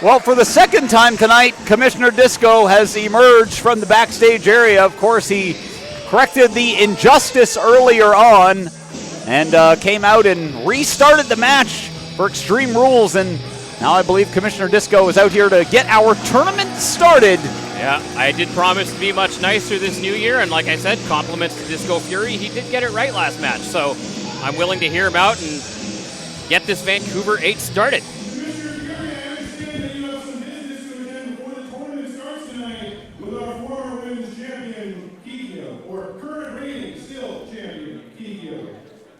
Well, for the second time tonight, Commissioner Disco has emerged from the backstage area. Of course, he corrected the injustice earlier on and came out and restarted the match for Extreme Rules. And now I believe Commissioner Disco is out here to get our tournament started. Yeah, I did promise to be much nicer this new year, and like I said, compliments to Disco Fury. He did get it right last match, so I'm willing to hear him out and get this Vancouver 8 started.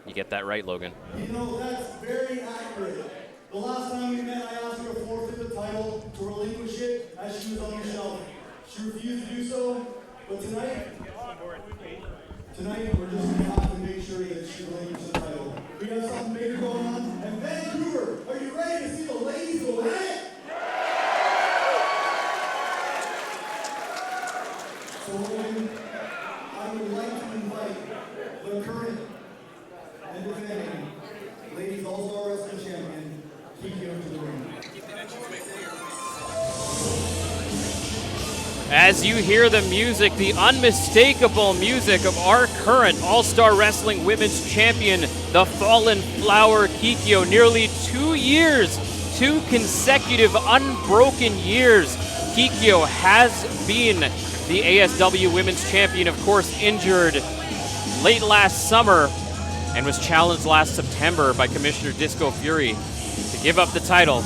You get that right, Logan. You know, that's very accurate. The last time we met, I asked her to forfeit the title, to relinquish it as she was on the shelf. She refused to do so, but tonight we're just going to have to make sure that she relinquishes the title. We got something bigger going on, and Vancouver, are you ready to see the ladies go at it? So, I would like to invite the current and defending Ladies All-Star Wrestling Champion, Kikyo, to the ring. As you hear the music, the unmistakable music of our current All-Star Wrestling Women's Champion, the Fallen Flower Kikyo, nearly 2 years, 2 consecutive unbroken years. Kikyo has been the ASW Women's Champion, of course, injured late last summer and was challenged last September by Commissioner Disco Fury to give up the title.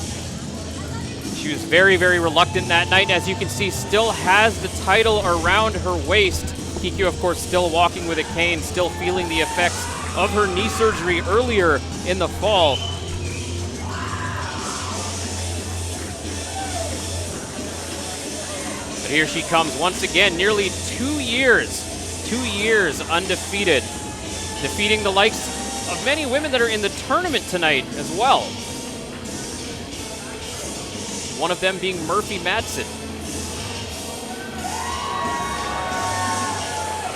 She was very, very reluctant that night. As you can see, still has the title around her waist. Kikyo, of course, still walking with a cane, still feeling the effects of her knee surgery earlier in the fall. But here she comes once again, nearly 2 years undefeated, defeating the likes of many women that are in the tournament tonight as well. One of them being Murphy Madsen.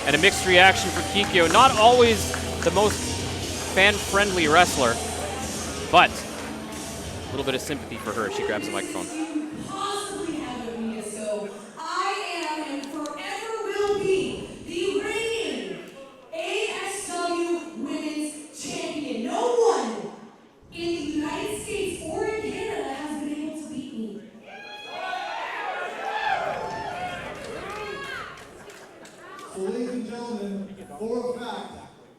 And a mixed reaction for Kikyo. Not always the most fan-friendly wrestler, but a little bit of sympathy for her as she grabs the microphone. So, ladies and gentlemen, for a fact,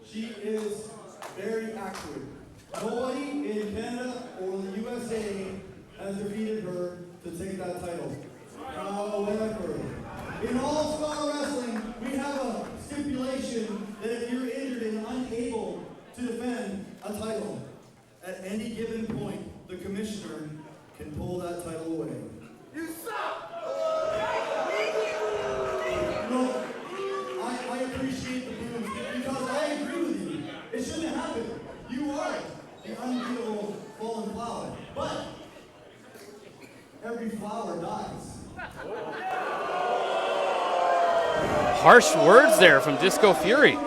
she is very accurate. Nobody in Canada or the USA has defeated her to take that title. However, in All-Star Wrestling, we have a stipulation that if you're injured and unable to defend a title, at any given point, the commissioner can pull that title away. You suck! No, I appreciate the boons because I agree with you. It shouldn't have happened. You are the unbeatable fallen flower. But every flower dies. Harsh words there from Disco Fury.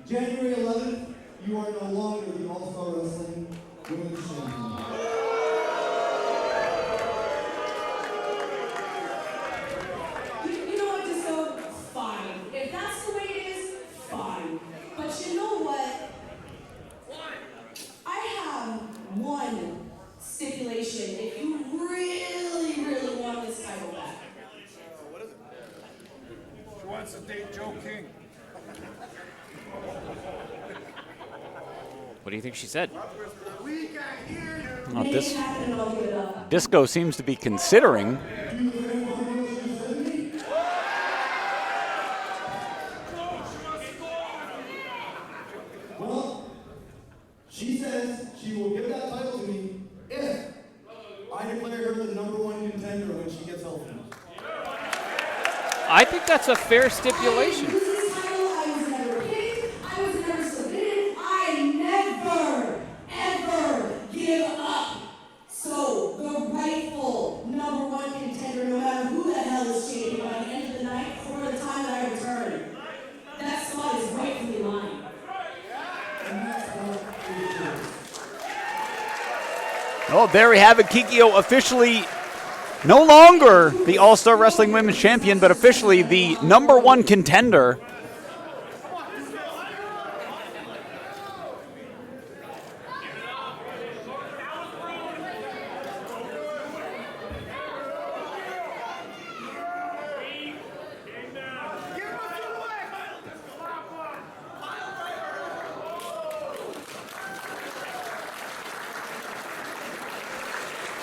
January 11th, you are no longer the All-Star Wrestling Women's Champion. You know what, Disco? Fine. If that's the way it is, fine. But you know what? I have one stipulation if you really, really want this title back. What is it? She wants to date Joe King. What do you think she said? Well, Disco seems to be considering. Well, she says she will give that title to me if I declare her the #1 contender when she gets healthy. I think that's a fair stipulation. Give up. So the rightful #1 Well, there we have it. Kikyo officially no longer the All-Star Wrestling Women's Champion, but officially the #1 contender.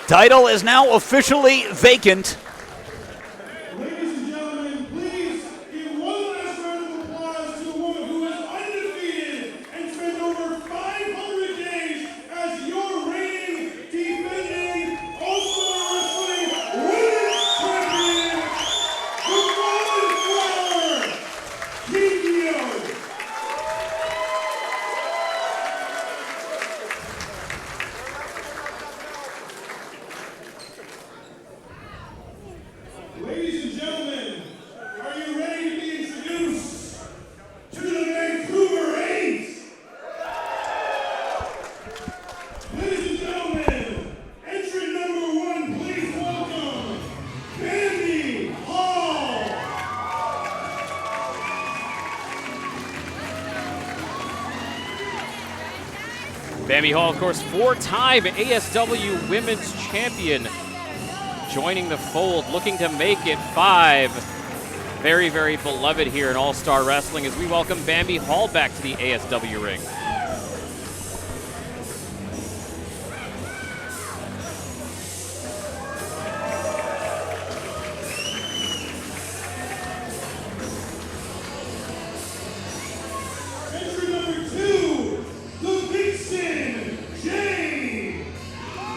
Title is now officially vacant. Ladies and gentlemen, please give one last round of applause to a woman who is undefeated and spent over 500 days as your reigning, defending All-Star Wrestling Women's Champion, the Fallen Flower, Kikyo. Ladies and gentlemen, are you ready to be introduced to the Vancouver 8? Ladies and gentlemen, entrant #1, please welcome Bambi Hall. Bambi Hall, of course, 4-time ASW Women's Champion, joining the fold, looking to make it 5. Very, very beloved here in All-Star Wrestling as we welcome Bambi Hall back to the ASW ring. Entrant #2, the Vixen Jade.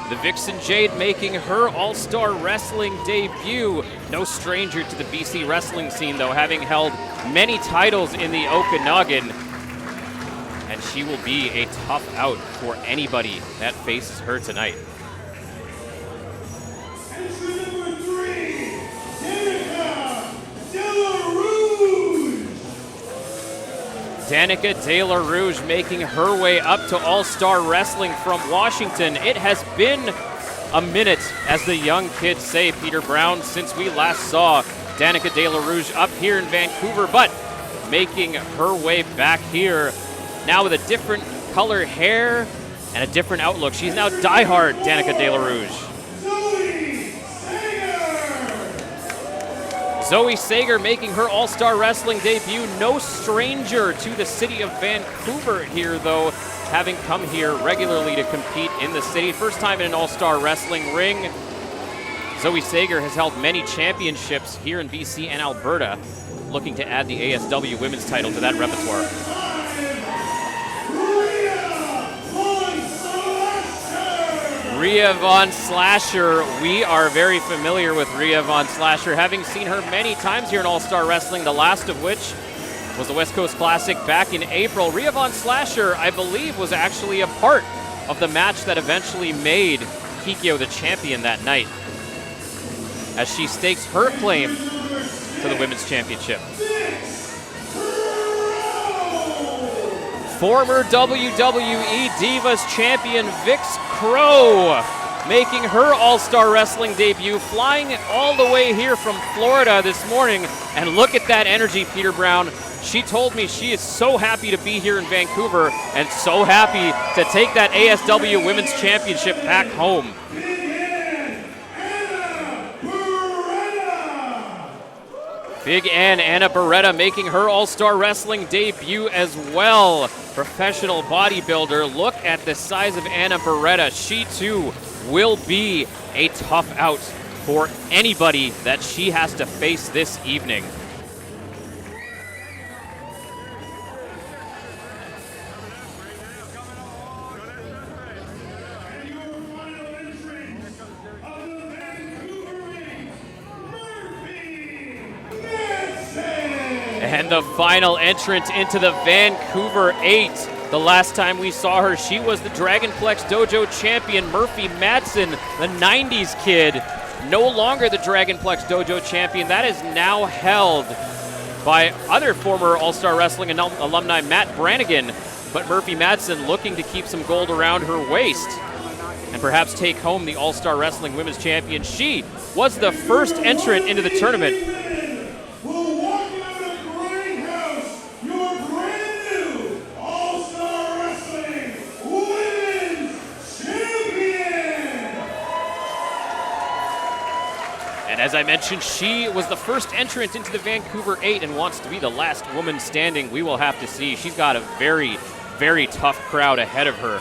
The Vixen Jade making her All-Star Wrestling debut. No stranger to the BC wrestling scene, though, having held many titles in the Okanagan. And she will be a tough out for anybody that faces her tonight. Entrant #3, Danica Della Rouge. Danica De La Rouge making her way up to All-Star Wrestling from Washington. It has been a minute, as the young kids say, Peter Brown, since we last saw Danica De La Rouge up here in Vancouver, but making her way back here now with a different color hair and a different outlook. She's now diehard Danica De La Rouge. Zoe Sager making her All-Star Wrestling debut. No stranger to the city of Vancouver here, though, having come here regularly to compete in the city. First time in an All-Star Wrestling ring. Zoe Sager has held many championships here in BC and Alberta, looking to add the ASW women's title to that repertoire. Rhea Von Slasher, we are very familiar with Rhea Von Slasher, having seen her many times here in All-Star Wrestling, the last of which was the West Coast Classic back in April. Rhea Von Slasher, I believe, was actually a part of the match that eventually made Kikyo the champion that night, as she stakes her claim to the Women's Championship. Former WWE Divas champion Vix Crow making her All-Star Wrestling debut, flying all the way here from Florida this morning. And look at that energy, Peter Brown. She told me she is so happy to be here in Vancouver and so happy to take that ASW Women's Championship back home. Big Anna Beretta making her All-Star Wrestling debut as well. Professional bodybuilder. Look at the size of Anna Beretta. She too will be a tough out for anybody that she has to face this evening. And the final entrant into the Vancouver 8. The last time we saw her, she was the Dragonplex Dojo champion, Murphy Madsen, the 90s kid. No longer the Dragonplex Dojo champion. That is now held by other former All-Star Wrestling alumni, Matt Brannigan. But Murphy Madsen looking to keep some gold around her waist and perhaps take home the All-Star Wrestling Women's Champion. She was the first entrant into the tournament. Will walk out of Grindhouse, your brand new All-Star Wrestling Women's Champion. And as I mentioned, she was the first entrant into the Vancouver 8 and wants to be the last woman standing. We will have to see. She's got a very, very tough crowd ahead of her.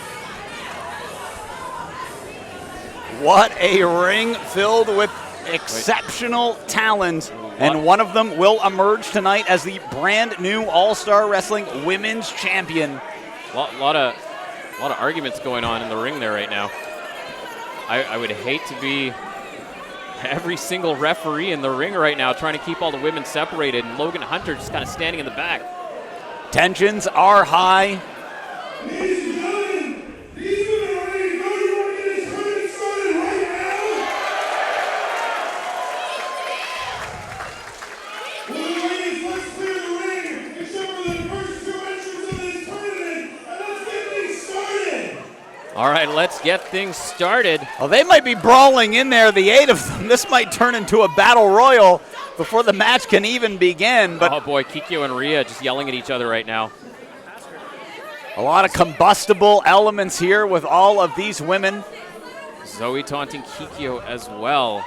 What a ring filled with exceptional talent. And one of them will emerge tonight as the brand new All-Star Wrestling Women's Champion. A lot of arguments going on in the ring there right now. I would hate to be every single referee in the ring right now trying to keep all the women separated, and Logan Hunter just kind of standing in the back. Tensions are high. Ladies and gentlemen, these women are ready to go. You want to get this tournament started right now? Well, the ladies, let's clear the ring, except for the first 2 entrants of this tournament, and let's get things started. All right, let's get things started. Well, they might be brawling in there, the 8 of them. This might turn into a battle royal before the match can even begin. But Oh boy, Kikyo and Rhea just yelling at each other right now. a lot of combustible elements here with all of these women. Zoe taunting Kikyo as well.